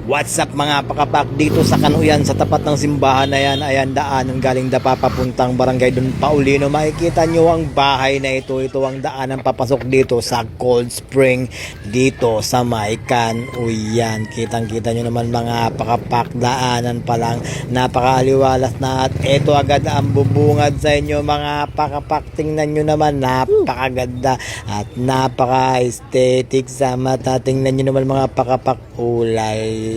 What's up mga pakapak dito sa Kanuyan sa tapat ng simbahan na yan. Ayan daanan galing Dapa papuntang barangay Don Paulino. Makikita nyo ang bahay na ito. Ito ang daanan papasok dito sa Cold Spring dito sa may Kanuyan. Kitang kita nyo naman mga pakapak, daanan pa lang napakaaliwalas na, at ito agad ang bubungad sa inyo mga pakapak. Tingnan nyo naman, napakaganda at napaka-aesthetic sa mata. Tingnan nyo naman mga pakapak, ulala.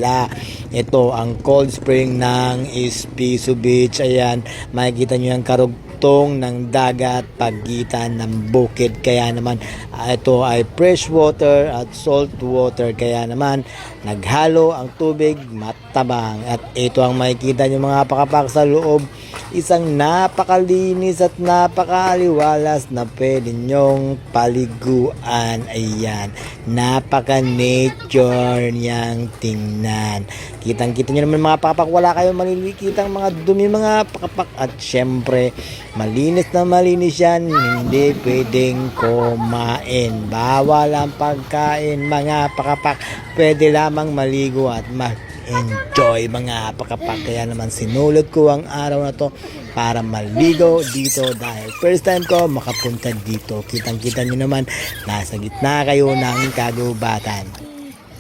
Ito ang cold spring ng Espiso Beach. Ayan, makikita nyo yung karugtong ng dagat pagitan ng bukid. Kaya naman ito ay fresh water at salt water. Kaya naman naghalo ang tubig, matabang. At ito ang makikita nyo mga pakapak sa loob. Isang napakalinis at napakaaliwalas na pwede nyong paliguan. Ayan, napaka-nature niyang tingnan. Kitang-kita nyo naman mga pakapak, wala kayong malilikitang mga dumi mga pakapak. At syempre, malinis na malinis yan, hindi pwedeng kumain. Bawal ang pagkain mga pakapak, pwede lamang maligo at enjoy mga pakapak. Kaya naman sinulot ko ang araw na to para maligo dito dahil first time ko makapunta dito. Kitang-kita nyo naman, nasa gitna kayo ng kagubatan.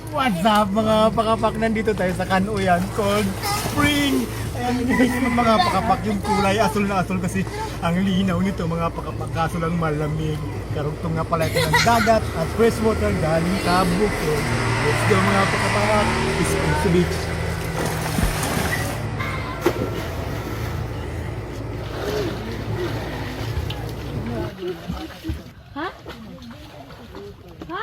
What's up mga pakapak, nandito tayo sa Kanuyan Cold Spring. Ayan yun mga pakapak, yung kulay asul na asul kasi ang linaw nito mga pakapak, kaso lang malamig. Karugtong nga pala ito ng dagat at fresh water galing sa bukid. Let's go mga pakapak, Espiso Beach. Ha? Ha?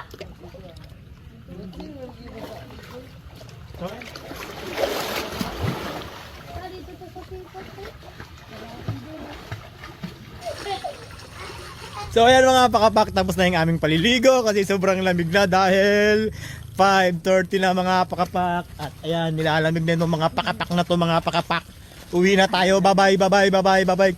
So ayan mga pakapak, tapos na yung aming paliligo kasi sobrang lamig na dahil 5:30 na mga pakapak. At ayan, nilalamig na yung mga pakapak na to mga pakapak. Uwi na tayo, bye bye, bye bye, bye bye, bye bye.